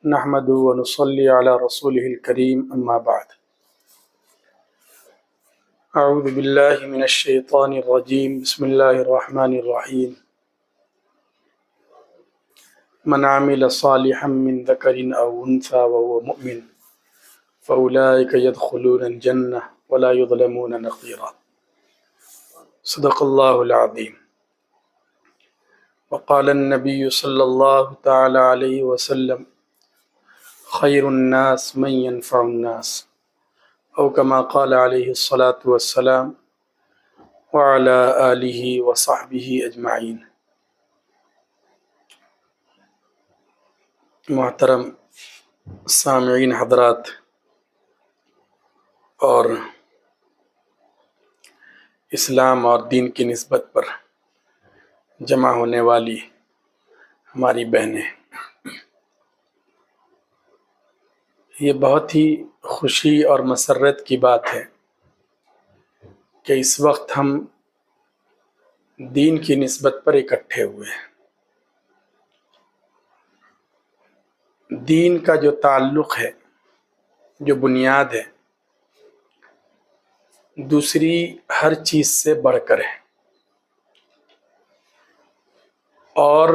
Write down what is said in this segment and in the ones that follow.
نحمده ونصلي على رسوله الكريم أما بعد أعوذ بالله من الشيطان الرجيم بسم الله الرحمن الرحيم من عمل صالحا من ذكر أو أنثى وهو مؤمن فأولئك يدخلون الجنة ولا يظلمون نقيرا صدق الله العظيم وقال النبي صلى الله تعالى عليه وسلم خير الناس من ينفع الناس او كما قال عليه الصلاة والسلام وعلى آلہ وصحبہ اجمعین۔ محترم سامعین حضرات اور اسلام اور دین کی نسبت پر جمع ہونے والی ہماری بہنیں، یہ بہت ہی خوشی اور مسرت کی بات ہے کہ اس وقت ہم دین کی نسبت پر اکٹھے ہوئے ہیں۔ دین کا جو تعلق ہے، جو بنیاد ہے، دوسری ہر چیز سے بڑھ کر ہے، اور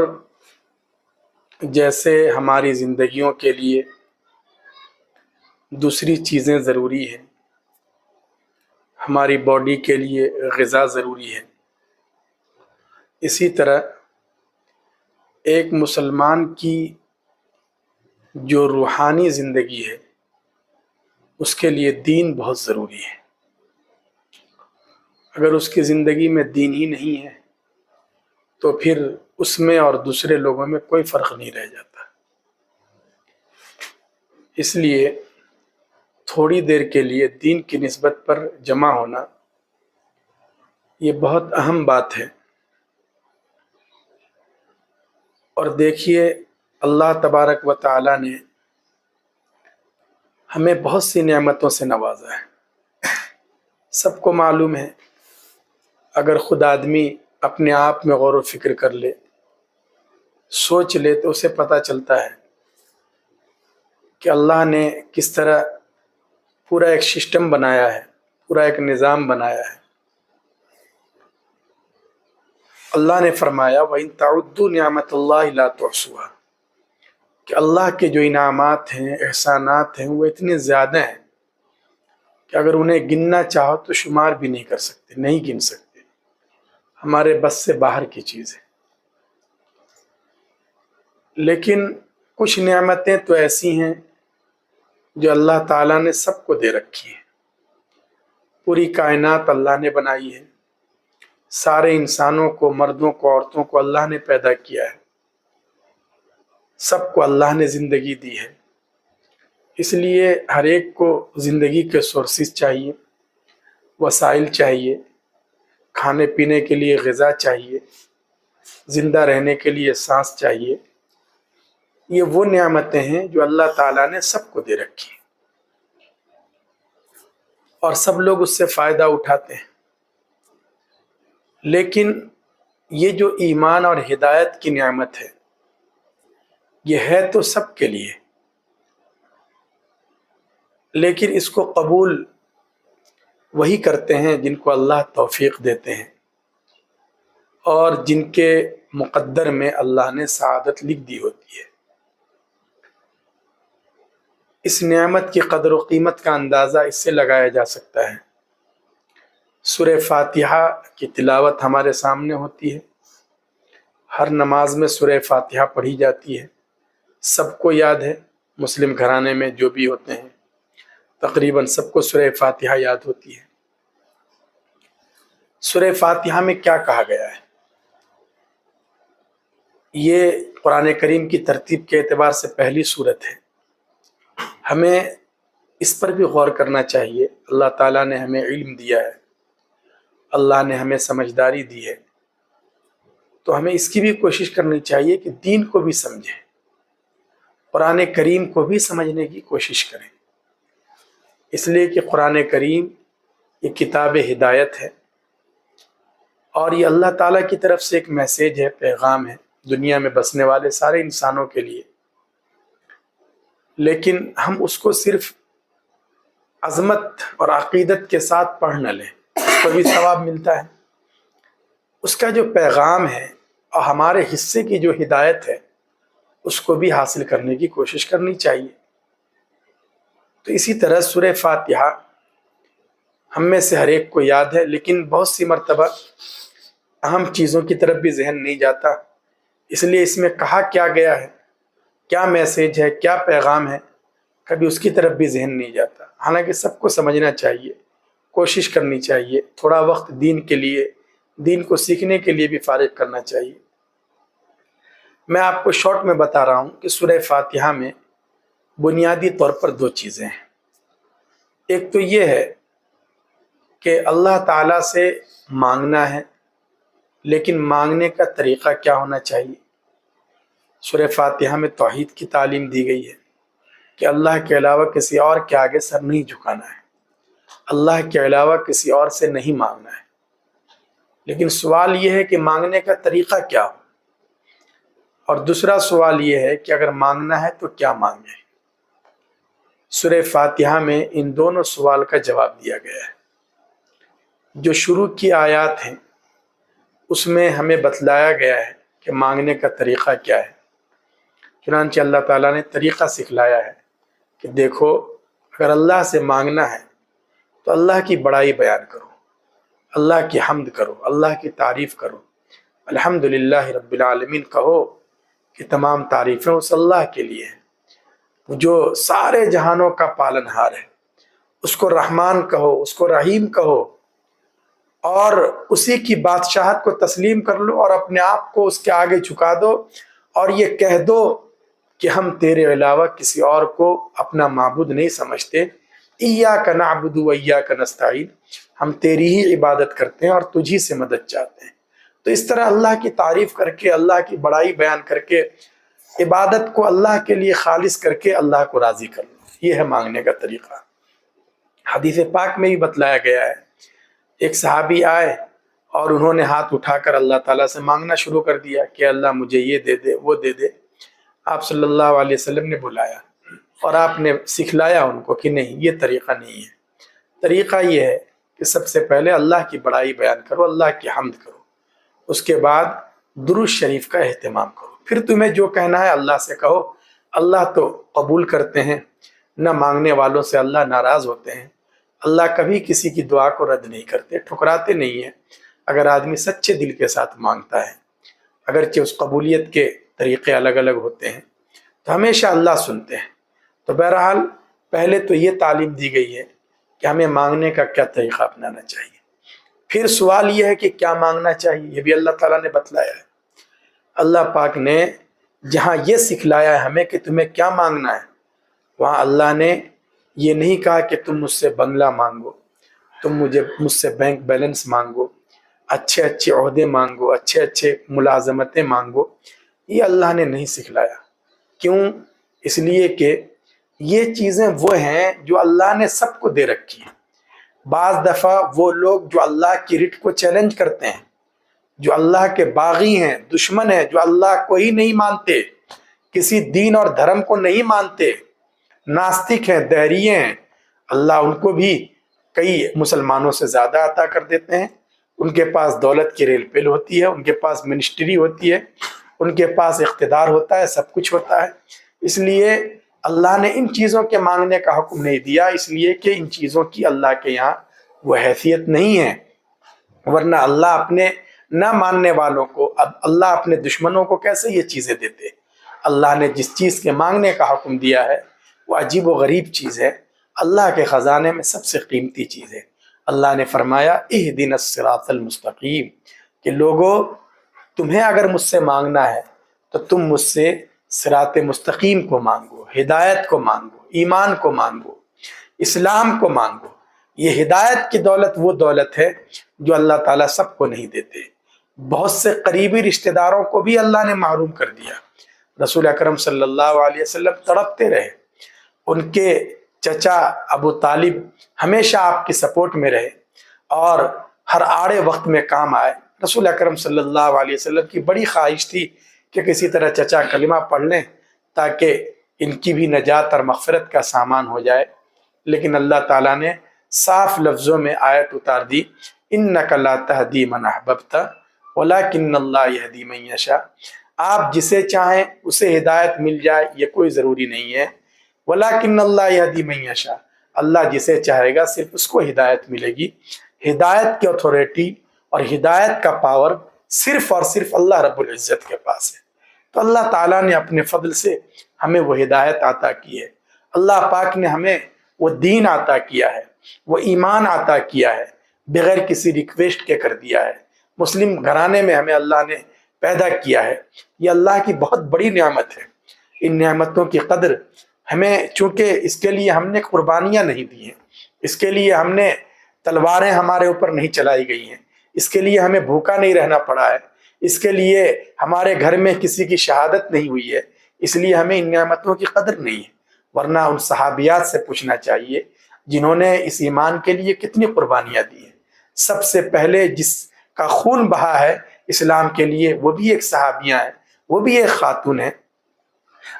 جیسے ہماری زندگیوں کے لیے دوسری چیزیں ضروری ہیں، ہماری باڈی کے لیے غذا ضروری ہے، اسی طرح ایک مسلمان کی جو روحانی زندگی ہے اس کے لیے دین بہت ضروری ہے۔ اگر اس کی زندگی میں دین ہی نہیں ہے تو پھر اس میں اور دوسرے لوگوں میں کوئی فرق نہیں رہ جاتا۔ اس لیے تھوڑی دیر کے لیے دین کی نسبت پر جمع ہونا یہ بہت اہم بات ہے۔ اور دیکھیے، اللہ تبارک و تعالی نے ہمیں بہت سی نعمتوں سے نوازا ہے۔ سب کو معلوم ہے، اگر خود آدمی اپنے آپ میں غور و فکر کر لے، سوچ لے، تو اسے پتہ چلتا ہے کہ اللہ نے کس طرح پورا ایک سسٹم بنایا ہے، پورا ایک نظام بنایا ہے۔ اللہ نے فرمایا وَإِن تَعُدُّوا نِعْمَةَ اللَّهِ لَا تُحْصُوهَا، کہ اللہ کے جو انعامات ہیں، احسانات ہیں، وہ اتنے زیادہ ہیں کہ اگر انہیں گننا چاہو تو شمار بھی نہیں کر سکتے، نہیں گن سکتے، ہمارے بس سے باہر کی چیز ہے۔ لیکن کچھ نعمتیں تو ایسی ہیں جو اللہ تعالیٰ نے سب کو دے رکھی ہیں۔ پوری کائنات اللہ نے بنائی ہے، سارے انسانوں کو، مردوں کو، عورتوں کو اللہ نے پیدا کیا ہے، سب کو اللہ نے زندگی دی ہے۔ اس لیے ہر ایک کو زندگی کے سورسز چاہیے، وسائل چاہیے، کھانے پینے کے لیے غذا چاہیے، زندہ رہنے کے لیے سانس چاہیے۔ یہ وہ نعمتیں ہیں جو اللہ تعالیٰ نے سب کو دے رکھی ہیں، اور سب لوگ اس سے فائدہ اٹھاتے ہیں۔ لیکن یہ جو ایمان اور ہدایت کی نعمت ہے، یہ ہے تو سب کے لیے، لیکن اس کو قبول وہی کرتے ہیں جن کو اللہ توفیق دیتے ہیں، اور جن کے مقدر میں اللہ نے سعادت لکھ دی ہوتی ہے۔ اس نعمت کی قدر و قیمت کا اندازہ اس سے لگایا جا سکتا ہے۔ سورہ فاتحہ کی تلاوت ہمارے سامنے ہوتی ہے، ہر نماز میں سورہ فاتحہ پڑھی جاتی ہے، سب کو یاد ہے، مسلم گھرانے میں جو بھی ہوتے ہیں تقریباً سب کو سورہ فاتحہ یاد ہوتی ہے۔ سورہ فاتحہ میں کیا کہا گیا ہے؟ یہ قرآن کریم کی ترتیب کے اعتبار سے پہلی سورت ہے، ہمیں اس پر بھی غور کرنا چاہیے۔ اللہ تعالیٰ نے ہمیں علم دیا ہے، اللہ نے ہمیں سمجھداری دی ہے، تو ہمیں اس کی بھی کوشش کرنی چاہیے کہ دین کو بھی سمجھیں، قرآن کریم کو بھی سمجھنے کی کوشش کریں، اس لیے کہ قرآن کریم یہ کتاب ہدایت ہے، اور یہ اللہ تعالیٰ کی طرف سے ایک میسیج ہے، پیغام ہے دنیا میں بسنے والے سارے انسانوں کے لیے لیکن ہم اس کو صرف عظمت اور عقیدت کے ساتھ پڑھ نہ لیں، اس کو بھی ثواب ملتا ہے، اس کا جو پیغام ہے اور ہمارے حصے کی جو ہدایت ہے اس کو بھی حاصل کرنے کی کوشش کرنی چاہیے۔ تو اسی طرح سورہ فاتحہ ہم میں سے ہر ایک کو یاد ہے، لیکن بہت سی مرتبہ اہم چیزوں کی طرف بھی ذہن نہیں جاتا، اس لیے اس میں کہا کیا گیا ہے، کیا میسیج ہے، کیا پیغام ہے، کبھی اس کی طرف بھی ذہن نہیں جاتا۔ حالانکہ سب کو سمجھنا چاہیے، کوشش کرنی چاہیے، تھوڑا وقت دین کے لیے، دین کو سیکھنے کے لیے بھی فارغ کرنا چاہیے۔ میں آپ کو شارٹ میں بتا رہا ہوں کہ سورہ فاتحہ میں بنیادی طور پر دو چیزیں ہیں۔ ایک تو یہ ہے کہ اللہ تعالیٰ سے مانگنا ہے، لیکن مانگنے کا طریقہ کیا ہونا چاہیے۔ سورہ فاتحہ میں توحید کی تعلیم دی گئی ہے کہ اللہ کے علاوہ کسی اور کے آگے سر نہیں جھکانا ہے، اللہ کے علاوہ کسی اور سے نہیں مانگنا ہے۔ لیکن سوال یہ ہے کہ مانگنے کا طریقہ کیا ہو، اور دوسرا سوال یہ ہے کہ اگر مانگنا ہے تو کیا مانگیں۔ سورہ فاتحہ میں ان دونوں سوال کا جواب دیا گیا ہے۔ جو شروع کی آیات ہیں اس میں ہمیں بتلایا گیا ہے کہ مانگنے کا طریقہ کیا ہے۔ چنانچہ اللہ تعالیٰ نے طریقہ سکھلایا ہے کہ دیکھو، اگر اللہ سے مانگنا ہے تو اللہ کی بڑائی بیان کرو، اللہ کی حمد کرو، اللہ کی تعریف کرو، الحمدللہ رب العالمین کہو کہ تمام تعریفیں اس اللہ کے لیے ہیں جو سارے جہانوں کا پالن ہار ہے۔ اس کو رحمان کہو، اس کو رحیم کہو، اور اسی کی بادشاہت کو تسلیم کر لو اور اپنے آپ کو اس کے آگے جھکا دو، اور یہ کہہ دو کہ ہم تیرے علاوہ کسی اور کو اپنا معبود نہیں سمجھتے، ایاک نعبد و ایاک نستعین، ہم تیری ہی عبادت کرتے ہیں اور تجھی سے مدد چاہتے ہیں۔ تو اس طرح اللہ کی تعریف کر کے، اللہ کی بڑائی بیان کر کے، عبادت کو اللہ کے لیے خالص کر کے اللہ کو راضی کر لو، یہ ہے مانگنے کا طریقہ۔ حدیث پاک میں بھی بتلایا گیا ہے، ایک صحابی آئے اور انہوں نے ہاتھ اٹھا کر اللہ تعالیٰ سے مانگنا شروع کر دیا کہ اللہ مجھے یہ دے دے، وہ دے دے۔ آپ صلی اللہ علیہ وسلم نے بلایا اور آپ نے سکھلایا ان کو کہ نہیں، یہ طریقہ نہیں ہے۔ طریقہ یہ ہے کہ سب سے پہلے اللہ کی بڑائی بیان کرو، اللہ کی حمد کرو، اس کے بعد درود شریف کا اہتمام کرو، پھر تمہیں جو کہنا ہے اللہ سے کہو۔ اللہ تو قبول کرتے ہیں، نہ مانگنے والوں سے اللہ ناراض ہوتے ہیں۔ اللہ کبھی کسی کی دعا کو رد نہیں کرتے، ٹھکراتے نہیں ہیں اگر آدمی سچے دل کے ساتھ مانگتا ہے، اگرچہ اس قبولیت کے طریقے الگ الگ ہوتے ہیں، تو ہمیشہ اللہ سنتے ہیں۔ تو بہرحال پہلے تو یہ تعلیم دی گئی ہے کہ ہمیں مانگنے کا کیا طریقہ اپنانا چاہیے۔ پھر سوال یہ ہے کہ کیا مانگنا چاہیے، یہ بھی اللہ تعالیٰ نے بتلایا ہے۔ اللہ پاک نے جہاں یہ سکھلایا ہے ہمیں کہ تمہیں کیا مانگنا ہے، وہاں اللہ نے یہ نہیں کہا کہ تم مجھ سے بنگلہ مانگو، تم مجھ سے بینک بیلنس مانگو، اچھے اچھے عہدے مانگو، اچھے اچھے ملازمتیں مانگو، یہ اللہ نے نہیں سکھلایا۔ کیوں؟ اس لیے کہ یہ چیزیں وہ ہیں جو اللہ نے سب کو دے رکھی ہیں۔ بعض دفعہ وہ لوگ جو اللہ کی رٹ کو چیلنج کرتے ہیں، جو اللہ کے باغی ہیں، دشمن ہیں، جو اللہ کو ہی نہیں مانتے، کسی دین اور دھرم کو نہیں مانتے، ناستک ہیں، دہریے ہیں، اللہ ان کو بھی کئی مسلمانوں سے زیادہ عطا کر دیتے ہیں۔ ان کے پاس دولت کی ریل پیل ہوتی ہے، ان کے پاس منسٹری ہوتی ہے، ان کے پاس اقتدار ہوتا ہے، سب کچھ ہوتا ہے۔ اس لیے اللہ نے ان چیزوں کے مانگنے کا حکم نہیں دیا، اس لیے کہ ان چیزوں کی اللہ کے یہاں وہ حیثیت نہیں ہے، ورنہ اللہ اپنے نہ ماننے والوں کو، اب اللہ اپنے دشمنوں کو کیسے یہ چیزیں دیتے۔ اللہ نے جس چیز کے مانگنے کا حکم دیا ہے وہ عجیب و غریب چیز ہے، اللہ کے خزانے میں سب سے قیمتی چیز ہے۔ اللہ نے فرمایا اہدنا الصراط المستقیم، کہ لوگو تمہیں اگر مجھ سے مانگنا ہے تو تم مجھ سے صراط مستقیم کو مانگو، ہدایت کو مانگو، ایمان کو مانگو، اسلام کو مانگو۔ یہ ہدایت کی دولت وہ دولت ہے جو اللہ تعالیٰ سب کو نہیں دیتے۔ بہت سے قریبی رشتہ داروں کو بھی اللہ نے محروم کر دیا۔ رسول اکرم صلی اللہ علیہ وسلم تڑپتے رہے، ان کے چچا ابو طالب ہمیشہ آپ کی سپورٹ میں رہے اور ہر آڑے وقت میں کام آئے۔ رسول اکرم صلی اللہ علیہ وسلم کی بڑی خواہش تھی کہ کسی طرح چچا کلمہ پڑھ لیں تاکہ ان کی بھی نجات اور مغفرت کا سامان ہو جائے۔ لیکن اللہ تعالیٰ نے صاف لفظوں میں آیت اتار دی، انک لا تہدی من احببت ولکن اللہ یہدی من یشاء، آپ جسے چاہیں اسے ہدایت مل جائے یہ کوئی ضروری نہیں ہے، ولکن اللہ یہدی من یشاء، اللہ جسے چاہے گا صرف اس کو ہدایت ملے گی۔ ہدایت کی اتھارٹی اور ہدایت کا پاور صرف اور صرف اللہ رب العزت کے پاس ہے۔ تو اللہ تعالیٰ نے اپنے فضل سے ہمیں وہ ہدایت عطا کی ہے، اللہ پاک نے ہمیں وہ دین عطا کیا ہے، وہ ایمان عطا کیا ہے، بغیر کسی ریکویسٹ کے کر دیا ہے۔ مسلم گھرانے میں ہمیں اللہ نے پیدا کیا ہے، یہ اللہ کی بہت بڑی نعمت ہے۔ ان نعمتوں کی قدر ہمیں، چونکہ اس کے لیے ہم نے قربانیاں نہیں دی ہیں، اس کے لیے ہم نے تلواریں ہمارے اوپر نہیں چلائی گئی ہیں، اس کے لیے ہمیں بھوکا نہیں رہنا پڑا ہے، اس کے لیے ہمارے گھر میں کسی کی شہادت نہیں ہوئی ہے، اس لیے ہمیں ان نعمتوں کی قدر نہیں ہے۔ ورنہ ان صحابیات سے پوچھنا چاہیے جنہوں نے اس ایمان کے لیے کتنی قربانیاں دی ہیں۔ سب سے پہلے جس کا خون بہا ہے اسلام کے لیے وہ بھی ایک صحابیاں ہیں، وہ بھی ایک خاتون ہیں۔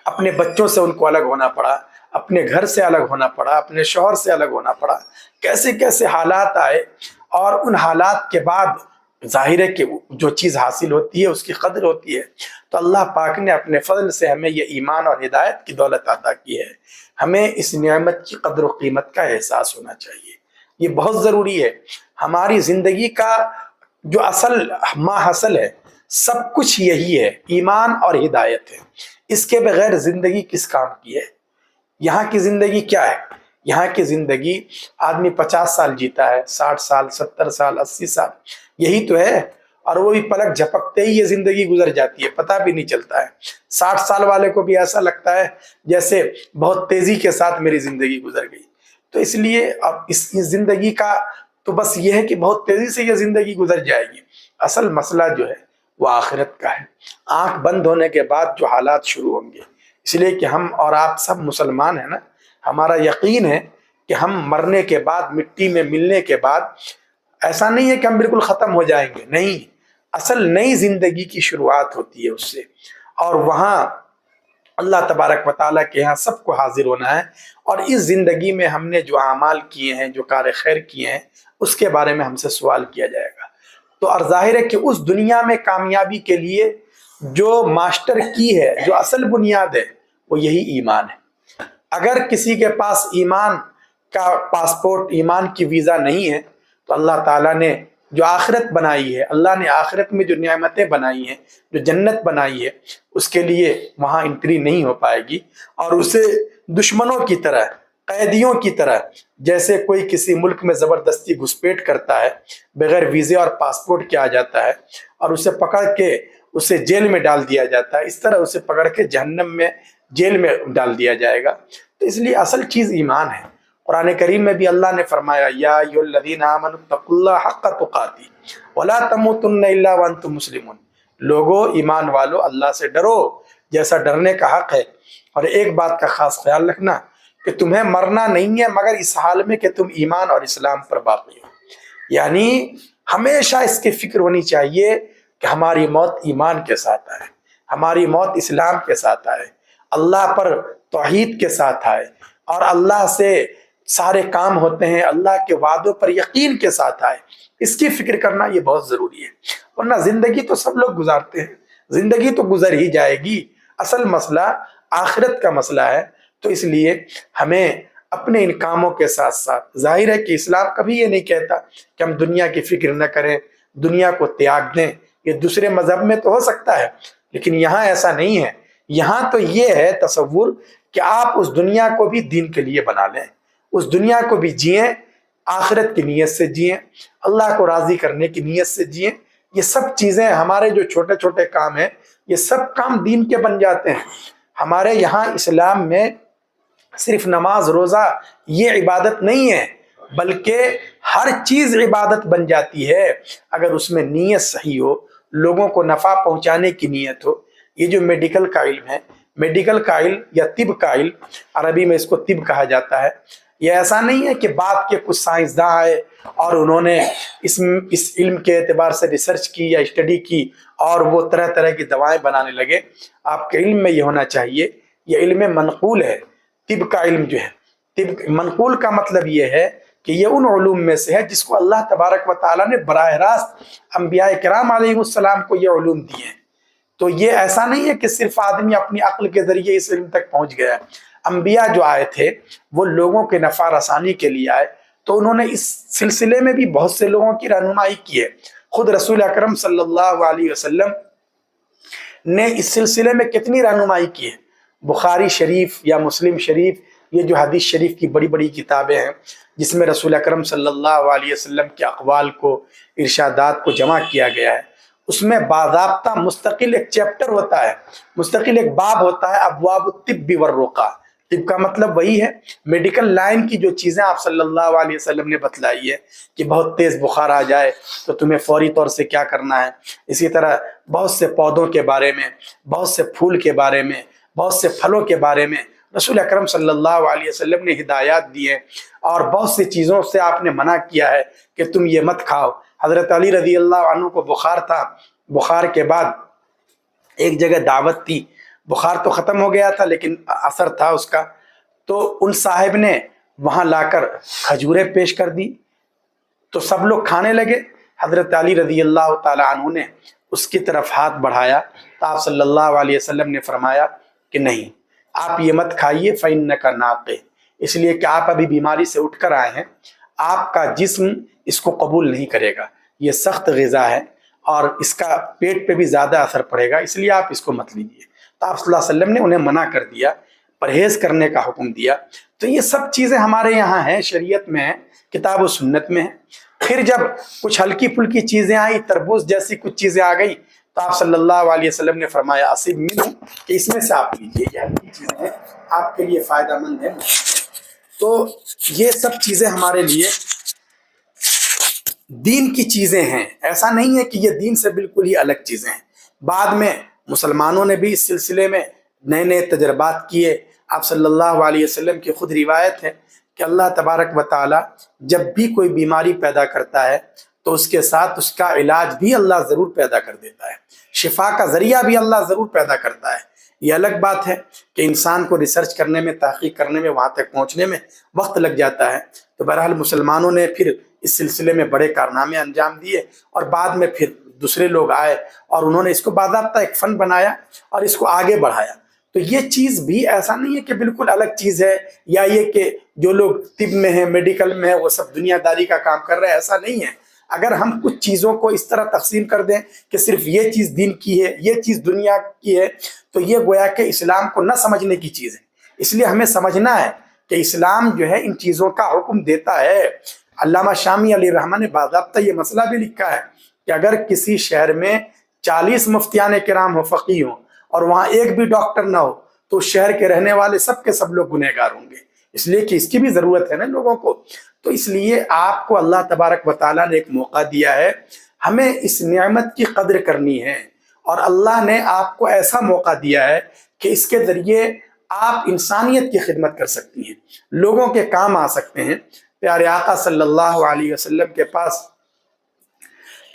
اپنے بچوں سے ان کو الگ ہونا پڑا، اپنے گھر سے الگ ہونا پڑا، اپنے شوہر سے الگ ہونا پڑا، کیسے کیسے حالات آئے، اور ان حالات کے بعد ظاہر ہے کہ جو چیز حاصل ہوتی ہے اس کی قدر ہوتی ہے۔ تو اللہ پاک نے اپنے فضل سے ہمیں یہ ایمان اور ہدایت کی دولت عطا کی ہے، ہمیں اس نعمت کی قدر و قیمت کا احساس ہونا چاہیے، یہ بہت ضروری ہے۔ ہماری زندگی کا جو اصل ماحصل ہے سب کچھ یہی ہے، ایمان اور ہدایت ہے، اس کے بغیر زندگی کس کام کی ہے؟ یہاں کی زندگی کیا ہے؟ یہاں کی زندگی آدمی 50 سال جیتا ہے، 60 سال، 70 سال، 80 سال، یہی تو ہے، اور وہ بھی پلک جھپکتے ہی یہ زندگی گزر جاتی ہے، پتہ بھی نہیں چلتا ہے۔ 60 سال والے کو بھی ایسا لگتا ہے جیسے بہت تیزی کے ساتھ میری زندگی گزر گئی۔ تو اس لیے اب اس زندگی کا تو بس یہ ہے کہ بہت تیزی سے یہ زندگی گزر جائے گی، اصل مسئلہ جو ہے وہ آخرت کا ہے۔ آنکھ بند ہونے کے بعد جو حالات شروع ہوں گے، اس لیے کہ ہم اور آپ سب مسلمان ہیں نا، ہمارا یقین ہے کہ ہم مرنے کے بعد، مٹی میں ملنے کے بعد، ایسا نہیں ہے کہ ہم بالکل ختم ہو جائیں گے، نہیں، اصل نئی زندگی کی شروعات ہوتی ہے اس سے، اور وہاں اللہ تبارک و تعالیٰ کے یہاں سب کو حاضر ہونا ہے، اور اس زندگی میں ہم نے جو اعمال کیے ہیں، جو کار خیر کیے ہیں، اس کے بارے میں ہم سے سوال کیا جائے گا۔ تو اور ظاہر ہے کہ اس دنیا میں کامیابی کے لیے جو ماسٹر کی ہے، جو اصل بنیاد ہے، وہ یہی ایمان ہے۔ اگر کسی کے پاس ایمان کا پاسپورٹ، ایمان کی ویزا نہیں ہے، تو اللہ تعالیٰ نے جو آخرت بنائی ہے، اللہ نے آخرت میں جو نعمتیں بنائی ہیں، جو جنت بنائی ہے، اس کے لیے وہاں انٹری نہیں ہو پائے گی، اور اسے دشمنوں کی طرح، قیدیوں کی طرح، جیسے کوئی کسی ملک میں زبردستی گھسپیٹ کرتا ہے، بغیر ویزے اور پاسپورٹ کے آ جاتا ہے، اور اسے پکڑ کے اسے جیل میں ڈال دیا جاتا ہے، اس طرح اسے پکڑ کے جہنم میں، جیل میں ڈال دیا جائے گا۔ تو اس لیے اصل چیز ایمان ہے۔ قرآن کریم میں بھی اللہ نے فرمایا، یا ایھا الذین آمنوا اتقوا اللہ حق تقاتہ ولا تموتن الا وانتم مسلمون، لوگو ایمان والو اللہ سے ڈرو جیسا ڈرنے کا حق ہے، اور ایک بات کا خاص خیال رکھنا کہ تمہیں مرنا نہیں ہے مگر اس حال میں کہ تم ایمان اور اسلام پر باقی ہو، یعنی ہمیشہ اس کی فکر ہونی چاہیے کہ ہماری موت ایمان کے ساتھ آئے، ہماری موت اسلام کے ساتھ آئے، اللہ پر توحید کے ساتھ آئے، اور اللہ سے سارے کام ہوتے ہیں، اللہ کے وعدوں پر یقین کے ساتھ آئے، اس کی فکر کرنا یہ بہت ضروری ہے۔ ورنہ زندگی تو سب لوگ گزارتے ہیں، زندگی تو گزر ہی جائے گی، اصل مسئلہ آخرت کا مسئلہ ہے۔ تو اس لیے ہمیں اپنے ان کاموں کے ساتھ ساتھ، ظاہر ہے کہ اسلام کبھی یہ نہیں کہتا کہ ہم دنیا کی فکر نہ کریں، دنیا کو تیاگ دیں، یہ دوسرے مذہب میں تو ہو سکتا ہے، لیکن یہاں ایسا نہیں ہے۔ یہاں تو یہ ہے تصور کہ آپ اس دنیا کو بھی دین کے لیے بنا لیں، اس دنیا کو بھی جئیں، آخرت کی نیت سے جئیں، اللہ کو راضی کرنے کی نیت سے جئیں۔ یہ سب چیزیں، ہمارے جو چھوٹے چھوٹے کام ہیں، یہ سب کام دین کے بن جاتے ہیں۔ ہمارے یہاں اسلام میں صرف نماز روزہ یہ عبادت نہیں ہے، بلکہ ہر چیز عبادت بن جاتی ہے اگر اس میں نیت صحیح ہو، لوگوں کو نفع پہنچانے کی نیت ہو۔ یہ جو میڈیکل کا علم ہے، میڈیکل کا علم یا طب کا علم، عربی میں اس کو طب کہا جاتا ہے، یہ ایسا نہیں ہے کہ بعد کے کچھ سائنسداں آئے اور انہوں نے اس علم کے اعتبار سے ریسرچ کی یا اسٹڈی کی اور وہ طرح طرح کی دوائیں بنانے لگے۔ آپ کے علم میں یہ ہونا چاہیے یہ علم منقول ہے، طب کا علم جو ہے، طب منقول کا مطلب یہ ہے کہ یہ ان علوم میں سے ہے جس کو اللہ تبارک و تعالیٰ نے براہ راست انبیاء کرام علیہ السلام کو یہ علوم دیے ہیں۔ تو یہ ایسا نہیں ہے کہ صرف آدمی اپنی عقل کے ذریعے اس علم تک پہنچ گیا ہے۔ انبیاء جو آئے تھے وہ لوگوں کے نفع رسانی کے لیے آئے، تو انہوں نے اس سلسلے میں بھی بہت سے لوگوں کی رہنمائی کی ہے۔ خود رسول اکرم صلی اللہ علیہ وسلم نے اس سلسلے میں کتنی رہنمائی کی ہے۔ بخاری شریف یا مسلم شریف، یہ جو حدیث شریف کی بڑی بڑی کتابیں ہیں جس میں رسول اکرم صلی اللہ علیہ وسلم کے اقوال کو، ارشادات کو جمع کیا گیا ہے، اس میں باضابطہ مستقل ایک چیپٹر ہوتا ہے، مستقل ایک باب ہوتا ہے، ابواب الطب والرقیہ۔ طب کا مطلب وہی ہے، میڈیکل لائن کی جو چیزیں آپ صلی اللہ علیہ وسلم نے بتلائی ہے کہ بہت تیز بخار آ جائے تو تمہیں فوری طور سے کیا کرنا ہے۔ اسی طرح بہت سے پودوں کے بارے میں، بہت سے پھول کے بارے میں، بہت سے پھلوں کے بارے میں رسول اکرم صلی اللہ علیہ وسلم نے ہدایات دی ہیں، اور بہت سی چیزوں سے آپ نے منع کیا ہے کہ تم یہ مت کھاؤ۔ حضرت علی رضی اللہ عنہ کو بخار تھا، بخار کے بعد ایک جگہ دعوت تھی، بخار تو ختم ہو گیا تھا لیکن اثر تھا اس کا، تو ان صاحب نے وہاں لا کر کھجوریں پیش کر دی، تو سب لوگ کھانے لگے۔ حضرت علی رضی اللہ تعالیٰ عنہ نے اس کی طرف ہاتھ بڑھایا تو آپ صلی اللہ علیہ وسلم نے فرمایا کہ نہیں، آپ یہ مت کھائیے، فَإِنَّكَ نَاقِصٌ، اس لیے کہ آپ ابھی بیماری سے اٹھ کر آئے ہیں، آپ کا جسم اس کو قبول نہیں کرے گا، یہ سخت غذا ہے اور اس کا پیٹ پہ بھی زیادہ اثر پڑے گا، اس لیے آپ اس کو مت لیجیے۔ تو آپ صلی اللہ علیہ وسلم نے انہیں منع کر دیا، پرہیز کرنے کا حکم دیا۔ تو یہ سب چیزیں ہمارے یہاں ہیں، شریعت میں ہیں، کتاب و سنت میں ہیں۔ پھر جب کچھ ہلکی پھلکی چیزیں آئیں، تربوز جیسی کچھ چیزیں آ گئیں، تو آپ صلی اللہ علیہ وسلم نے فرمایا اصب منہ، کہ اس میں سے آپ لیجیے، یہ ہلکی چیزیں ہیں، آپ کے لیے فائدہ مند ہے۔ تو یہ سب چیزیں ہمارے لیے دین کی چیزیں ہیں، ایسا نہیں ہے کہ یہ دین سے بالکل ہی الگ چیزیں ہیں۔ بعد میں مسلمانوں نے بھی اس سلسلے میں نئے نئے تجربات کیے۔ آپ صلی اللہ علیہ وسلم کی خود روایت ہے کہ اللہ تبارک و تعالی جب بھی کوئی بیماری پیدا کرتا ہے تو اس کے ساتھ اس کا علاج بھی اللہ ضرور پیدا کر دیتا ہے، شفا کا ذریعہ بھی اللہ ضرور پیدا کرتا ہے۔ یہ الگ بات ہے کہ انسان کو ریسرچ کرنے میں، تحقیق کرنے میں، وہاں تک پہنچنے میں وقت لگ جاتا ہے۔ تو بہرحال مسلمانوں نے پھر اس سلسلے میں بڑے کارنامے انجام دیے، اور بعد میں پھر دوسرے لوگ آئے اور انہوں نے اس کو باضابطہ ایک فن بنایا اور اس کو آگے بڑھایا۔ تو یہ چیز بھی ایسا نہیں ہے کہ بالکل الگ چیز ہے، یا یہ کہ جو لوگ طب میں ہیں، میڈیکل میں ہیں، وہ سب دنیا داری کا کام کر رہے ہیں، ایسا نہیں ہے۔ اگر ہم کچھ چیزوں کو اس طرح تقسیم کر دیں کہ صرف یہ چیز دین کی ہے، یہ چیز دنیا کی ہے، تو یہ گویا کہ اسلام کو نہ سمجھنے کی چیز ہے۔ اس لیے ہمیں سمجھنا ہے کہ اسلام جو ہے ان چیزوں کا حکم دیتا ہے۔ علامہ شامی علیہ الرحمہ نے باضابطہ یہ مسئلہ بھی لکھا ہے کہ اگر کسی شہر میں 40 مفتیان کرام ہو، فقیہ ہوں، اور وہاں ایک بھی ڈاکٹر نہ ہو، تو شہر کے رہنے والے سب کے سب لوگ گنہگار ہوں گے، اس لیے کہ اس کی بھی ضرورت ہے نا لوگوں کو۔ تو اس لیے آپ کو اللہ تبارک و تعالیٰ نے ایک موقع دیا ہے، ہمیں اس نعمت کی قدر کرنی ہے، اور اللہ نے آپ کو ایسا موقع دیا ہے کہ اس کے ذریعے آپ انسانیت کی خدمت کر سکتی ہیں، لوگوں کے کام آ سکتے ہیں۔ پیارے آقا صلی اللہ علیہ وسلم کے پاس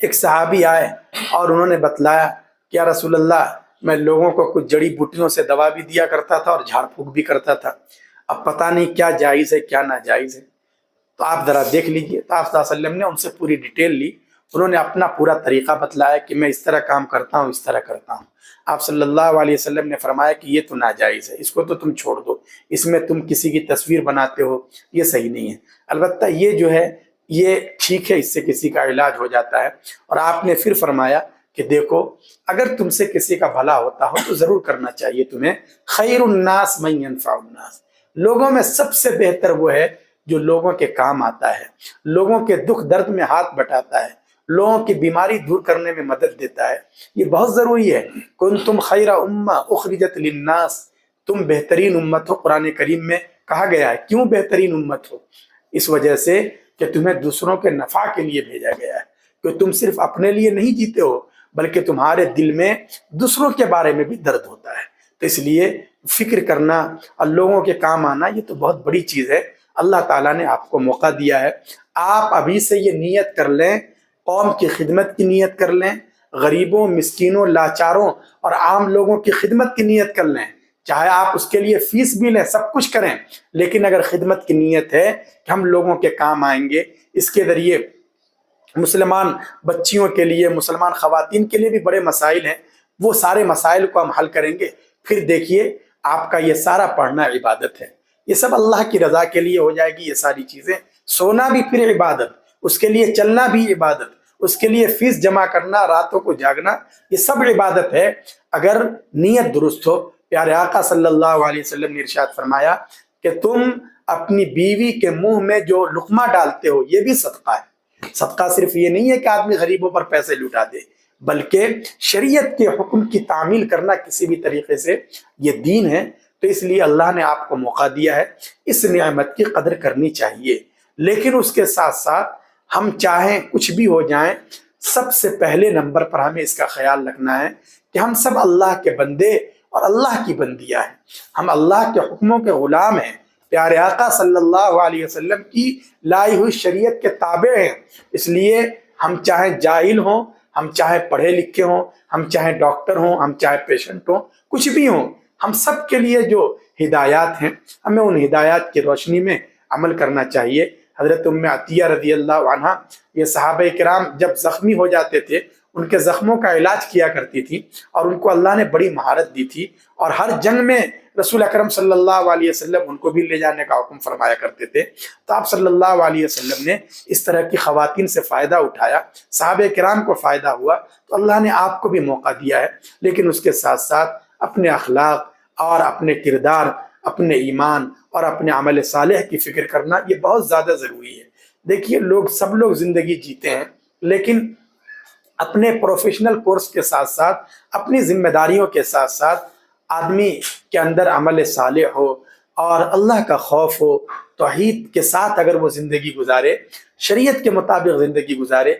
ایک صحابی آئے اور انہوں نے بتلایا کہ یا رسول اللہ، میں لوگوں کو کچھ جڑی بوٹیوں سے دوا بھی دیا کرتا تھا اور جھاڑ پھونک بھی کرتا تھا، اب پتہ نہیں کیا جائز ہے کیا ناجائز ہے، تو آپ ذرا دیکھ لیجئے۔ تو آپ صلی اللہ علیہ وسلم نے ان سے پوری ڈیٹیل لی، انہوں نے اپنا پورا طریقہ بتلایا کہ میں اس طرح کام کرتا ہوں، اس طرح کرتا ہوں۔ آپ صلی اللہ علیہ وسلم نے فرمایا کہ یہ تو ناجائز ہے، اس کو تو تم چھوڑ دو، اس میں تم کسی کی تصویر بناتے ہو، یہ صحیح نہیں ہے۔ البتہ یہ جو ہے یہ ٹھیک ہے، اس سے کسی کا علاج ہو جاتا ہے۔ اور آپ نے پھر فرمایا کہ دیکھو، اگر تم سے کسی کا بھلا ہوتا ہو تو ضرور کرنا چاہیے تمہیں۔ خیر الناس من ینفع الناس، لوگوں میں سب سے بہتر وہ ہے جو لوگوں کے کام آتا ہے، لوگوں کے دکھ درد میں ہاتھ بٹاتا ہے، لوگوں کی بیماری دور کرنے میں مدد دیتا ہے۔ یہ بہت ضروری ہے۔ کنتم خیر امہ اخرجت للناس، تم بہترین امت ہو، قرآن کریم میں کہا گیا ہے۔ کیوں بہترین امت ہو؟ اس وجہ سے کہ تمہیں دوسروں کے نفع کے لیے بھیجا گیا ہے، کہ تم صرف اپنے لیے نہیں جیتے ہو بلکہ تمہارے دل میں دوسروں کے بارے میں بھی درد ہوتا ہے۔ تو اس لیے فکر کرنا اور لوگوں کے کام آنا یہ تو بہت بڑی چیز ہے۔ اللہ تعالیٰ نے آپ کو موقع دیا ہے، آپ ابھی سے یہ نیت کر لیں، قوم کی خدمت کی نیت کر لیں، غریبوں، مسکینوں، لاچاروں اور عام لوگوں کی خدمت کی نیت کر لیں چاہے آپ اس کے لیے فیس بھی لیں، سب کچھ کریں، لیکن اگر خدمت کی نیت ہے کہ ہم لوگوں کے کام آئیں گے، اس کے ذریعے مسلمان بچیوں کے لیے، مسلمان خواتین کے لیے بھی بڑے مسائل ہیں، وہ سارے مسائل کو ہم حل کریں گے، پھر دیکھیے آپ کا یہ سارا پڑھنا عبادت ہے، یہ سب اللہ کی رضا کے لیے ہو جائے گی یہ ساری چیزیں۔ سونا بھی پھر عبادت، اس کے لیے چلنا بھی عبادت، اس کے لیے فیس جمع کرنا، راتوں کو جاگنا، یہ سب عبادت ہے اگر نیت درست ہو۔ پیارے آقا صلی اللہ علیہ وسلم نے ارشاد فرمایا کہ تم اپنی بیوی کے منہ میں جو لقمہ ڈالتے ہو یہ بھی صدقہ ہے۔ صدقہ صرف یہ نہیں ہے کہ آدمی غریبوں پر پیسے لٹا دے، بلکہ شریعت کے حکم کی تعمیل کرنا کسی بھی طریقے سے یہ دین ہے۔ تو اس لیے اللہ نے آپ کو موقع دیا ہے، اس نعمت کی قدر کرنی چاہیے، لیکن اس کے ساتھ ساتھ ہم چاہیں کچھ بھی ہو جائیں، سب سے پہلے نمبر پر ہمیں اس کا خیال رکھنا ہے کہ ہم سب اللہ کے بندے اور اللہ کی بندیاں ہیں، ہم اللہ کے حکموں کے غلام ہیں، پیارے آقا صلی اللہ علیہ وسلم کی لائی ہوئی شریعت کے تابع ہیں۔ اس لیے ہم چاہے جاہل ہوں، ہم چاہے پڑھے لکھے ہوں، ہم چاہے ڈاکٹر ہوں، ہم چاہے پیشنٹ ہوں، کچھ بھی ہوں، ہم سب کے لیے جو ہدایات ہیں ہمیں ان ہدایات کی روشنی میں عمل کرنا چاہیے۔ حضرت ام عطیہ رضی اللہ عنہ، یہ صحابہ کرام جب زخمی ہو جاتے تھے ان کے زخموں کا علاج کیا کرتی تھی، اور ان کو اللہ نے بڑی مہارت دی تھی، اور ہر جنگ میں رسول اکرم صلی اللہ علیہ وسلم ان کو بھی لے جانے کا حکم فرمایا کرتے تھے۔ تو آپ صلی اللہ علیہ وسلم نے اس طرح کی خواتین سے فائدہ اٹھایا، صحابہ کرام کو فائدہ ہوا، تو اللہ نے آپ کو بھی موقع دیا ہے، لیکن اس کے ساتھ ساتھ اپنے اخلاق اور اپنے کردار، اپنے ایمان اور اپنے عمل صالح کی فکر کرنا یہ بہت زیادہ ضروری ہے۔ دیکھیے سب لوگ زندگی جیتے ہیں، لیکن اپنے پروفیشنل کورس کے ساتھ ساتھ، اپنی ذمہ داریوں کے ساتھ ساتھ آدمی کے اندر عمل صالح ہو اور اللہ کا خوف ہو، توحید کے ساتھ اگر وہ زندگی گزارے، شریعت کے مطابق زندگی گزارے،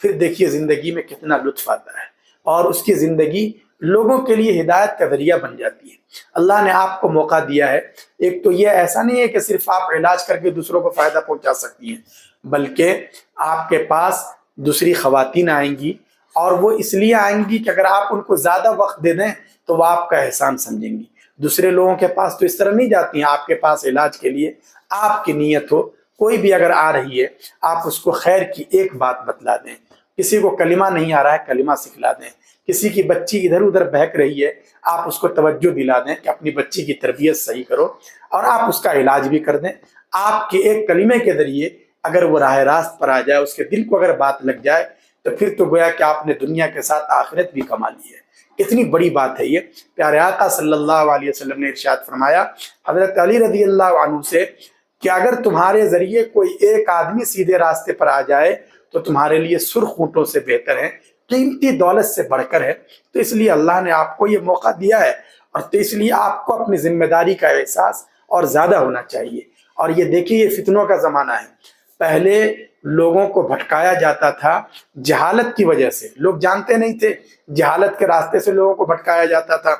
پھر دیکھیے زندگی میں کتنا لطف آتا ہے، اور اس کی زندگی لوگوں کے لیے ہدایت کا ذریعہ بن جاتی ہے۔ اللہ نے آپ کو موقع دیا ہے، ایک تو یہ ایسا نہیں ہے کہ صرف آپ علاج کر کے دوسروں کو فائدہ پہنچا سکتی ہیں، بلکہ آپ کے پاس دوسری خواتین آئیں گی، اور وہ اس لیے آئیں گی کہ اگر آپ ان کو زیادہ وقت دے دیں تو وہ آپ کا احسان سمجھیں گی۔ دوسرے لوگوں کے پاس تو اس طرح نہیں جاتی ہیں، آپ کے پاس علاج کے لیے آپ کی نیت ہو، کوئی بھی اگر آ رہی ہے آپ اس کو خیر کی ایک بات بتلا دیں، کسی کو کلمہ نہیں آ رہا ہے کلمہ سکھلا دیں، کسی کی بچی ادھر ادھر بہک رہی ہے آپ اس کو توجہ دلا دیں کہ اپنی بچی کی تربیت صحیح کرو، اور آپ اس کا علاج بھی کر دیں۔ آپ کے ایک کلمے کے ذریعے اگر وہ راہ راست پر آ جائے، اس کے دل کو اگر بات لگ جائے، تو پھر تو گویا کہ آپ نے دنیا کے ساتھ آخرت بھی کما لی ہے۔ کتنی بڑی بات ہے یہ۔ پیارے آقا صلی اللہ علیہ وسلم نے ارشاد فرمایا حضرت علی رضی اللہ عنہ سے کہ اگر تمہارے ذریعے کوئی ایک آدمی سیدھے راستے پر آ جائے تو تمہارے لیے سرخ اونٹوں سے بہتر ہے، قیمتی دولت سے بڑھ کر ہے۔ تو اس لیے اللہ نے آپ کو یہ موقع دیا ہے، اور تو اس لیے آپ کو اپنی ذمہ داری کا احساس اور زیادہ ہونا چاہیے۔ اور یہ دیکھیے یہ فتنوں کا زمانہ ہے، پہلے لوگوں کو بھٹکایا جاتا تھا جہالت کی وجہ سے، لوگ جانتے نہیں تھے، جہالت کے راستے سے لوگوں کو بھٹکایا جاتا تھا۔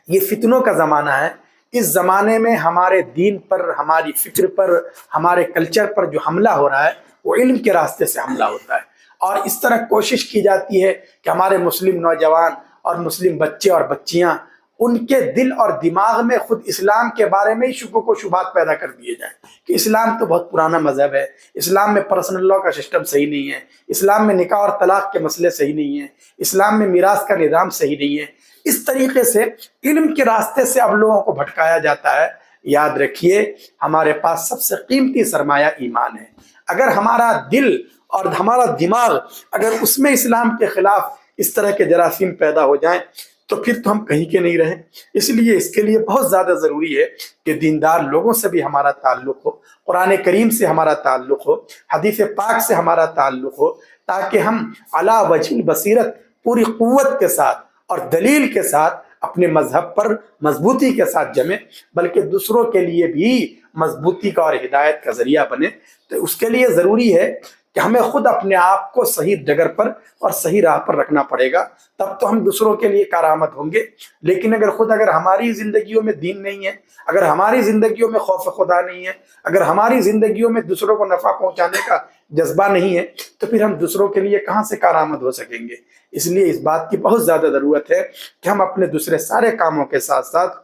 یہ فتنوں کا زمانہ ہے، اس زمانے میں ہمارے دین پر، ہماری فکر پر، ہمارے کلچر پر جو حملہ ہو رہا ہے وہ علم کے راستے سے حملہ ہوتا ہے، اور اس طرح کوشش کی جاتی ہے کہ ہمارے مسلم نوجوان اور مسلم بچے اور بچیاں، ان کے دل اور دماغ میں خود اسلام کے بارے میں ہی شکوک و شبہات پیدا کر دیے جائیں کہ اسلام تو بہت پرانا مذہب ہے، اسلام میں پرسنل لاء کا سسٹم صحیح نہیں ہے، اسلام میں نکاح اور طلاق کے مسئلے صحیح نہیں ہیں، اسلام میں میراث کا نظام صحیح نہیں ہے۔ اس طریقے سے علم کے راستے سے اب لوگوں کو بھٹکایا جاتا ہے۔ یاد رکھیے ہمارے پاس سب سے قیمتی سرمایہ ایمان ہے، اگر ہمارا دل اور ہمارا دماغ اگر اس میں اسلام کے خلاف اس طرح کے جراثیم پیدا ہو جائیں تو پھر تو ہم کہیں کے نہیں رہیں۔ اس لیے اس کے لیے بہت زیادہ ضروری ہے کہ دیندار لوگوں سے بھی ہمارا تعلق ہو، قرآن کریم سے ہمارا تعلق ہو، حدیث پاک سے ہمارا تعلق ہو، تاکہ ہم علی وجہ البصیرت پوری قوت کے ساتھ اور دلیل کے ساتھ اپنے مذہب پر مضبوطی کے ساتھ جمیں، بلکہ دوسروں کے لیے بھی مضبوطی کا اور ہدایت کا ذریعہ بنے۔ تو اس کے لیے ضروری ہے کہ ہمیں خود اپنے آپ کو صحیح ڈگر پر اور صحیح راہ پر رکھنا پڑے گا، تب تو ہم دوسروں کے لیے کارآمد ہوں گے۔ لیکن اگر ہماری زندگیوں میں دین نہیں ہے، اگر ہماری زندگیوں میں خوف خدا نہیں ہے، اگر ہماری زندگیوں میں دوسروں کو نفع پہنچانے کا جذبہ نہیں ہے، تو پھر ہم دوسروں کے لیے کہاں سے کارآمد ہو سکیں گے؟ اس لیے اس بات کی بہت زیادہ ضرورت ہے کہ ہم اپنے دوسرے سارے کاموں کے ساتھ ساتھ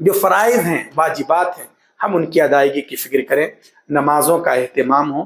جو فرائض ہیں، واجبات ہیں، ہم ان کی ادائیگی کی فکر کریں، نمازوں کا اہتمام ہو،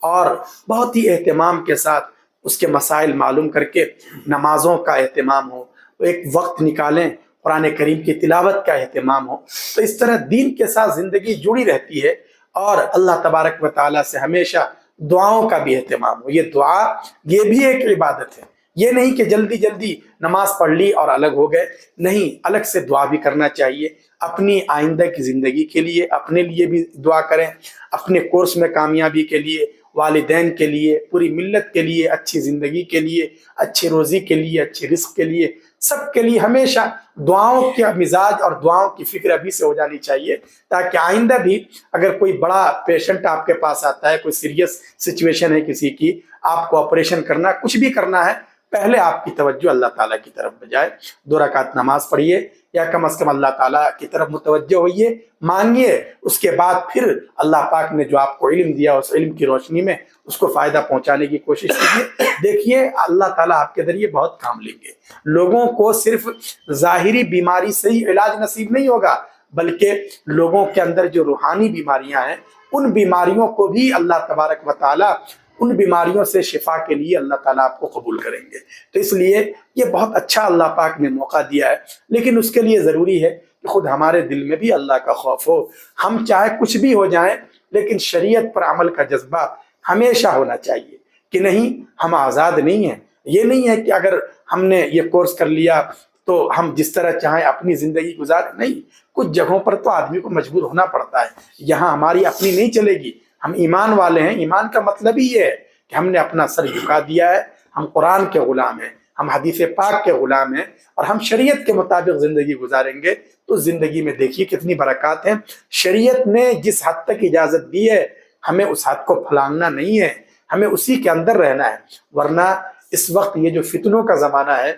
اور بہت ہی اہتمام کے ساتھ اس کے مسائل معلوم کر کے نمازوں کا اہتمام ہو، ایک وقت نکالیں، قرآن کریم کی تلاوت کا اہتمام ہو۔ تو اس طرح دین کے ساتھ زندگی جڑی رہتی ہے، اور اللہ تبارک و تعالیٰ سے ہمیشہ دعاؤں کا بھی اہتمام ہو۔ یہ دعا، یہ بھی ایک عبادت ہے۔ یہ نہیں کہ جلدی جلدی نماز پڑھ لی اور الگ ہو گئے، نہیں، الگ سے دعا بھی کرنا چاہیے۔ اپنی آئندہ کی زندگی کے لیے، اپنے لیے بھی دعا کریں، اپنے کورس میں کامیابی کے لیے، والدین کے لیے، پوری ملت کے لیے، اچھی زندگی کے لیے، اچھی روزی کے لیے، اچھی رزق کے لیے، سب کے لیے ہمیشہ دعاؤں کا مزاج اور دعاؤں کی فکر ابھی سے ہو جانی چاہیے، تاکہ آئندہ بھی اگر کوئی بڑا پیشنٹ آپ کے پاس آتا ہے، کوئی سیریس سچویشن ہے کسی کی، آپ کو آپریشن کرنا، کچھ بھی کرنا ہے، پہلے آپ کی توجہ اللہ تعالیٰ کی طرف بجائے 2 رکعت نماز پڑھیے، یا کم از کم اللہ تعالیٰ کی طرف متوجہ ہوئیے، مانگیے، اس کے بعد پھر اللہ پاک نے جو آپ کو علم دیا اس علم کی روشنی میں اس کو فائدہ پہنچانے کی کوشش کیجیے۔ دیکھیے اللہ تعالیٰ آپ کے ذریعے بہت کام لیں گے۔ لوگوں کو صرف ظاہری بیماری سے ہی علاج نصیب نہیں ہوگا، بلکہ لوگوں کے اندر جو روحانی بیماریاں ہیں، ان بیماریوں کو بھی اللہ تبارک و تعالیٰ، ان بیماریوں سے شفا کے لیے اللہ تعالیٰ آپ کو قبول کریں گے۔ تو اس لیے یہ بہت اچھا اللہ پاک نے موقع دیا ہے، لیکن اس کے لیے ضروری ہے کہ خود ہمارے دل میں بھی اللہ کا خوف ہو۔ ہم چاہے کچھ بھی ہو جائیں، لیکن شریعت پر عمل کا جذبہ ہمیشہ ہونا چاہیے، کہ نہیں، ہم آزاد نہیں ہیں۔ یہ نہیں ہے کہ اگر ہم نے یہ کورس کر لیا تو ہم جس طرح چاہیں اپنی زندگی گزاریں، نہیں، کچھ جگہوں پر تو آدمی کو مجبور ہونا پڑتا ہے۔ یہاں ہماری اپنی نہیں چلے گی، ہم ایمان والے ہیں۔ ایمان کا مطلب ہی یہ ہے کہ ہم نے اپنا سر جھکا دیا ہے، ہم قرآن کے غلام ہیں، ہم حدیث پاک کے غلام ہیں، اور ہم شریعت کے مطابق زندگی گزاریں گے تو زندگی میں دیکھیے کتنی برکات ہیں۔ شریعت نے جس حد تک اجازت دی ہے، ہمیں اس حد کو پھلانگنا نہیں ہے، ہمیں اسی کے اندر رہنا ہے۔ ورنہ اس وقت یہ جو فتنوں کا زمانہ ہے،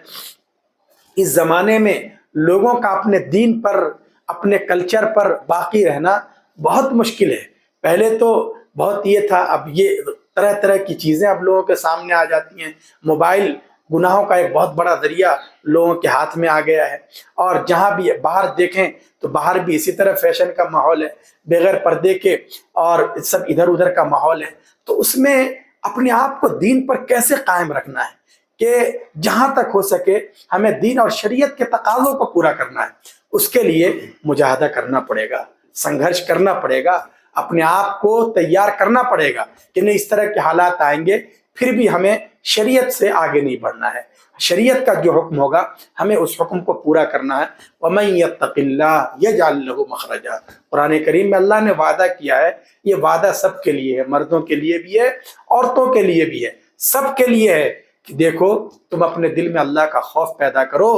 اس زمانے میں لوگوں کا اپنے دین پر، اپنے کلچر پر باقی رہنا بہت مشکل ہے۔ پہلے تو بہت یہ تھا، اب یہ طرح طرح کی چیزیں اب لوگوں کے سامنے آ جاتی ہیں۔ موبائل گناہوں کا ایک بہت بڑا ذریعہ لوگوں کے ہاتھ میں آ گیا ہے، اور جہاں بھی باہر دیکھیں تو باہر بھی اسی طرح فیشن کا ماحول ہے، بغیر پردے کے، اور سب ادھر ادھر کا ماحول ہے۔ تو اس میں اپنے آپ کو دین پر کیسے قائم رکھنا ہے کہ جہاں تک ہو سکے ہمیں دین اور شریعت کے تقاضوں کو پورا کرنا ہے۔ اس کے لیے مجاہدہ کرنا پڑے گا، سنگھرش کرنا پڑے گا، اپنے آپ کو تیار کرنا پڑے گا کہ نہیں، اس طرح کے حالات آئیں گے، پھر بھی ہمیں شریعت سے آگے نہیں بڑھنا ہے۔ شریعت کا جو حکم ہوگا ہمیں اس حکم کو پورا کرنا ہے۔ وَمَن يَتَّقِ اللَّهَ يَجْعَل لَّهُ مَخْرَجًا، قرآن کریم میں اللہ نے وعدہ کیا ہے، یہ وعدہ سب کے لیے ہے، مردوں کے لیے بھی ہے، عورتوں کے لیے بھی ہے، سب کے لیے ہے، کہ دیکھو تم اپنے دل میں اللہ کا خوف پیدا کرو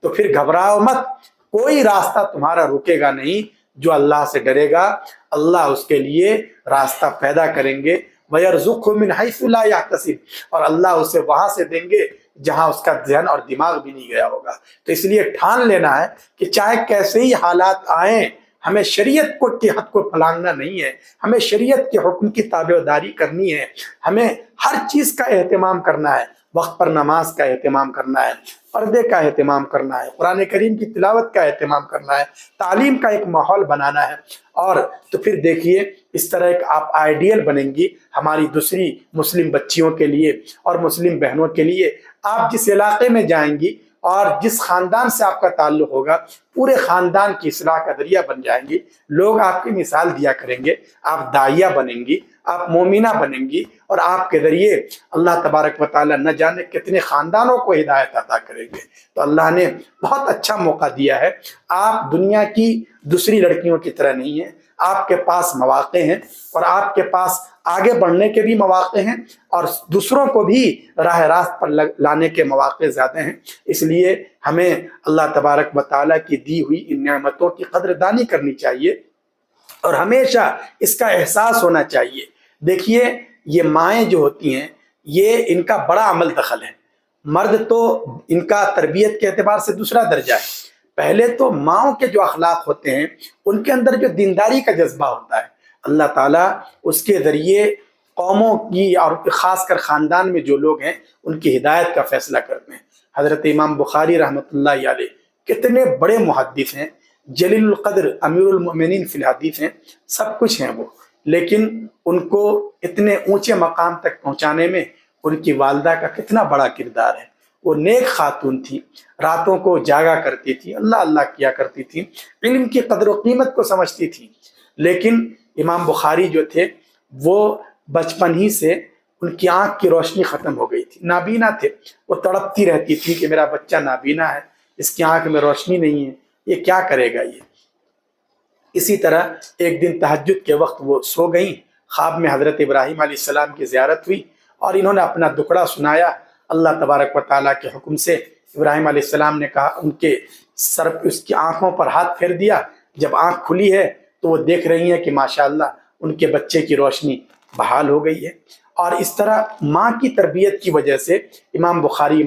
تو پھر گھبراؤ مت، کوئی راستہ تمہارا رکے گا نہیں۔ جو اللہ سے ڈرے گا، اللہ اس کے لیے راستہ پیدا کریں گے۔ وَيَرْزُقْهُ مِنْ حَيْثُ لَا يَحْتَسِبُ، اور اللہ اسے وہاں سے دیں گے جہاں اس کا ذہن اور دماغ بھی نہیں گیا ہوگا۔ تو اس لیے ٹھان لینا ہے کہ چاہے کیسے ہی حالات آئیں، ہمیں شریعت کو کی حد کو پھلانگنا نہیں ہے، ہمیں شریعت کے حکم کی تابعداری کرنی ہے، ہمیں ہر چیز کا اہتمام کرنا ہے، وقت پر نماز کا اہتمام کرنا ہے، پردے کا اہتمام کرنا ہے، قرآن کریم کی تلاوت کا اہتمام کرنا ہے، تعلیم کا ایک ماحول بنانا ہے۔ اور تو پھر دیکھیے اس طرح ایک آپ آئیڈیل بنیں گی ہماری دوسری مسلم بچیوں کے لیے اور مسلم بہنوں کے لیے۔ آپ جس علاقے میں جائیں گی اور جس خاندان سے آپ کا تعلق ہوگا، پورے خاندان کی اصلاح کا ذریعہ بن جائیں گی۔ لوگ آپ کی مثال دیا کریں گے، آپ داعیہ بنیں گی، آپ مومنہ بنیں گی، اور آپ کے ذریعے اللہ تبارک و تعالیٰ نہ جانے کتنے خاندانوں کو ہدایت عطا کریں گے۔ تو اللہ نے بہت اچھا موقع دیا ہے۔ آپ دنیا کی دوسری لڑکیوں کی طرح نہیں ہیں، آپ کے پاس مواقع ہیں، اور آپ کے پاس آگے بڑھنے کے بھی مواقع ہیں، اور دوسروں کو بھی راہ راست پر لانے کے مواقع زیادہ ہیں۔ اس لیے ہمیں اللہ تبارک و تعالیٰ کی دی ہوئی ان نعمتوں کی قدردانی کرنی چاہیے، اور ہمیشہ اس کا احساس ہونا چاہیے۔ دیکھیے یہ مائیں جو ہوتی ہیں یہ ان کا بڑا عمل دخل ہے. مرد تو ان کا تربیت کے اعتبار سے دوسرا درجہ ہے. پہلے تو ماؤں کے جو اخلاق ہوتے ہیں ان کے اندر جو دینداری کا جذبہ ہوتا ہے اللہ تعالیٰ اس کے ذریعے قوموں کی اور خاص کر خاندان میں جو لوگ ہیں ان کی ہدایت کا فیصلہ کرتے ہیں. حضرت امام بخاری رحمۃ اللہ علیہ کتنے بڑے محدث ہیں، جلیل القدر امیر المؤمنین فی الحدیث ہیں، سب کچھ ہیں وہ، لیکن ان کو اتنے اونچے مقام تک پہنچانے میں ان کی والدہ کا کتنا بڑا کردار ہے. وہ نیک خاتون تھی، راتوں کو جاگا کرتی تھی، اللہ اللہ کیا کرتی تھی، علم کی قدر و قیمت کو سمجھتی تھی. لیکن امام بخاری جو تھے وہ بچپن ہی سے ان کی آنکھ کی روشنی ختم ہو گئی تھی، نابینا تھے. وہ تڑپتی رہتی تھی کہ میرا بچہ نابینا ہے، اس کی آنکھ میں روشنی نہیں ہے، یہ کیا کرے گا یہ. اسی طرح ایک دن تہجد کے وقت وہ سو گئیں، خواب میں حضرت ابراہیم علیہ السلام کی زیارت ہوئی اور انہوں نے اپنا دکڑا سنایا. اللہ تبارک و تعالیٰ کے حکم سے ابراہیم علیہ السلام نے کہا، ان کے سر اس کی آنکھوں پر ہاتھ پھیر دیا. جب آنکھ کھلی ہے تو وہ دیکھ رہی ہیں کہ ماشاءاللہ ان کے بچے کی روشنی بحال ہو گئی ہے. اور اس طرح ماں کی تربیت کی وجہ سے امام بخاری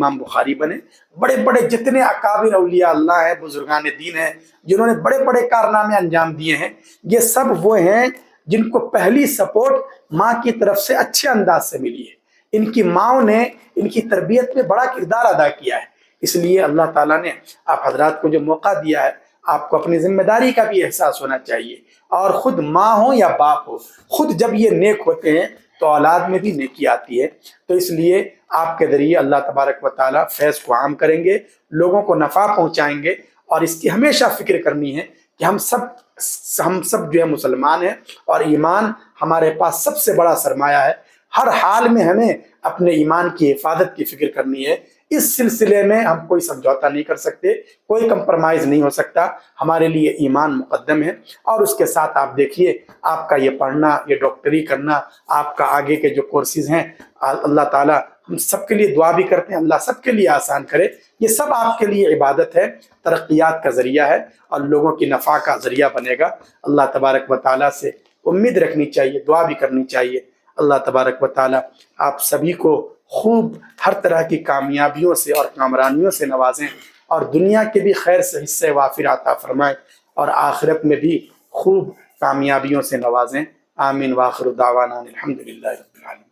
بنے. بڑے بڑے جتنے اکابر اولیاء اللہ ہیں، بزرگان دین ہیں، جنہوں نے بڑے بڑے کارنامے انجام دیے ہیں، یہ سب وہ ہیں جن کو پہلی سپورٹ ماں کی طرف سے اچھے انداز سے ملی ہے. ان کی ماؤں نے ان کی تربیت میں بڑا کردار ادا کیا ہے. اس لیے اللہ تعالیٰ نے آپ حضرات کو جو موقع دیا ہے، آپ کو اپنی ذمہ داری کا بھی احساس ہونا چاہیے. اور خود ماں ہو یا باپ ہو، خود جب یہ نیک ہوتے ہیں تو اولاد میں بھی نیکی آتی ہے. تو اس لیے آپ کے ذریعے اللہ تبارک و تعالیٰ فیض کو عام کریں گے، لوگوں کو نفع پہنچائیں گے. اور اس کی ہمیشہ فکر کرنی ہے کہ ہم سب جو ہے مسلمان ہیں، اور ایمان ہمارے پاس سب سے بڑا سرمایہ ہے. ہر حال میں ہمیں اپنے ایمان کی حفاظت کی فکر کرنی ہے. اس سلسلے میں ہم کوئی سمجھوتا نہیں کر سکتے، کوئی کمپرمائز نہیں ہو سکتا. ہمارے لیے ایمان مقدم ہے. اور اس کے ساتھ آپ دیکھیے، آپ کا یہ پڑھنا، یہ ڈاکٹری کرنا، آپ کا آگے کے جو کورسز ہیں، اللہ تعالیٰ ہم سب کے لیے دعا بھی کرتے ہیں اللہ سب کے لیے آسان کرے. یہ سب آپ کے لیے عبادت ہے، ترقیات کا ذریعہ ہے اور لوگوں کی نفع کا ذریعہ بنے گا. اللہ تبارک و تعالیٰ سے امید رکھنی چاہیے، دعا بھی کرنی چاہیے. اللہ تبارک و تعالیٰ آپ سبھی کو خوب ہر طرح کی کامیابیوں سے اور کامرانیوں سے نوازیں، اور دنیا کے بھی خیر سے حصے وافر عطا فرمائیں، اور آخرت میں بھی خوب کامیابیوں سے نوازیں. آمین. وآخر دعوانا الحمدللہ رب العالمین.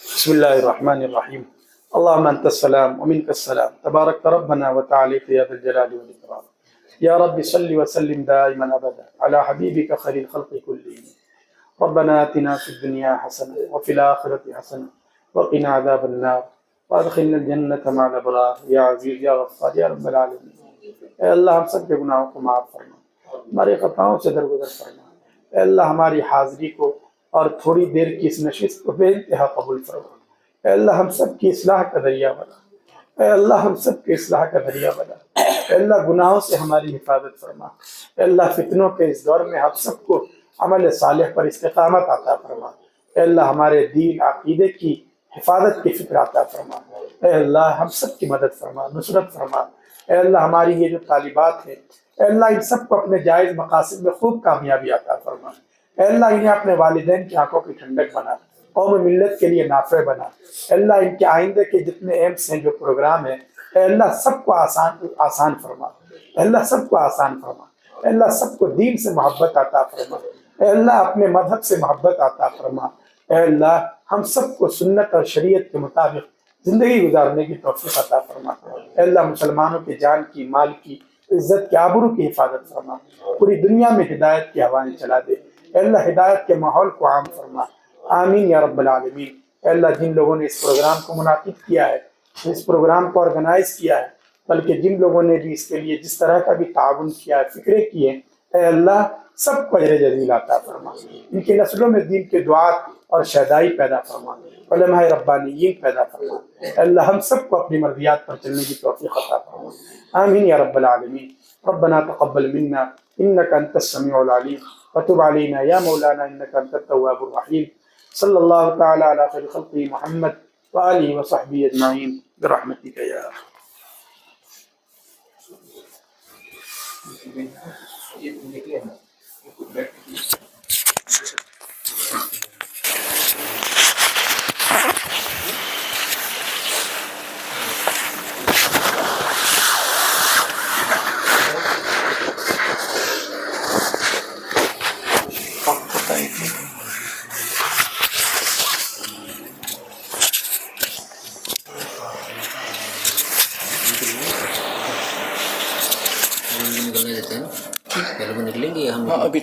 بسم اللہ الرحمن الرحیم. اللهم انت السلام ومنك السلام، تبارك ربنا وتعالى يا ذا الجلال والاكرام. يا رب صل وسلم دائما ابدا على حبيبك خير الخلق كلهم. ربنا آتنا في الدنيا حسنة وفي الآخرة حسنة وقنا عذاب النار وادخلنا الجنة مع الأبرار يا عزيز يا غفار يا رب العالمين. اے اللہ ہم سب کے گناہوں کو معاف فرما، ہماری خطاؤں سے درگزر فرما. اے اللہ ہماری حاضری کو اور تھوڑی دیر کی اس نشست کو بے انتہا قبول فرما. اے اللہ ہم سب کی اصلاح کا ذریعہ بنا. اے اللہ ہم سب کی اصلاح کا ذریعہ بنا. اے اللہ گناہوں سے ہماری حفاظت فرما. اے اللہ فتنوں کے اس دور میں ہم سب کو عمل صالح پر استقامت عطا فرما. اے اللہ ہمارے دین عقیدے کی حفاظت کی فکر عطا فرما. اے اللہ ہم سب کی مدد فرما، نصرت فرما. اے اللہ ہماری یہ جو طالبات ہیں، اے اللہ ان سب کو اپنے جائز مقاصد میں خوب کامیابی عطا فرما. اے اللہ انہیں اپنے والدین کی آنکھوں کی ٹھنڈک بنا، قوم ملت کے لیے نافع بنا. اے اللہ ان کے آئندے کے جتنے ایمس ہیں، جو پروگرام ہیں، اے اللہ سب کو آسان فرما. اے اللہ سب کو آسان فرما. اے اللہ سب کو دین سے محبت عطا فرما. اے اللہ اپنے مذہب سے محبت عطا فرما. اے اللہ ہم سب کو سنت اور شریعت کے مطابق زندگی گزارنے کی توفیق عطا فرما. اے اللہ مسلمانوں کی جان کی، مال کی، عزت کی، آبرو کی حفاظت فرما. پوری دنیا میں ہدایت کی ہوائیں چلا دے. اے اللہ ہدایت کے ماحول کو عام فرما. آمین یا رب العالمین. اے اللہ جن لوگوں نے اس پروگرام کو منعقد کیا ہے، اس پروگرام کو آرگنائز کیا ہے، بلکہ جن لوگوں نے بھی اس کے لیے جس طرح کا بھی تعاون کیا ہے، فکرے کیے، اے اللہ سب کو اجر جزیل عطا فرما. ان کی نسلوں میں دین کے دعات اور شہدائی پیدا فرما، علماء ربانیین پیدا فرما. اے اللہ ہم سب کو اپنی مرضیات پر چلنے کی توفیق عطا فرما. آمین یا رب العالمین. ربنا تقبل منا انك انت السميع العليم وتب علينا يا مولانا انك انت التواب الرحيم. صلی اللہ تعالی علی خیر خلقہ محمد وآلہ وصحبہ اجمعین برحمتک یا ارحم. نکلیں گے ہم؟ ہاں ابھی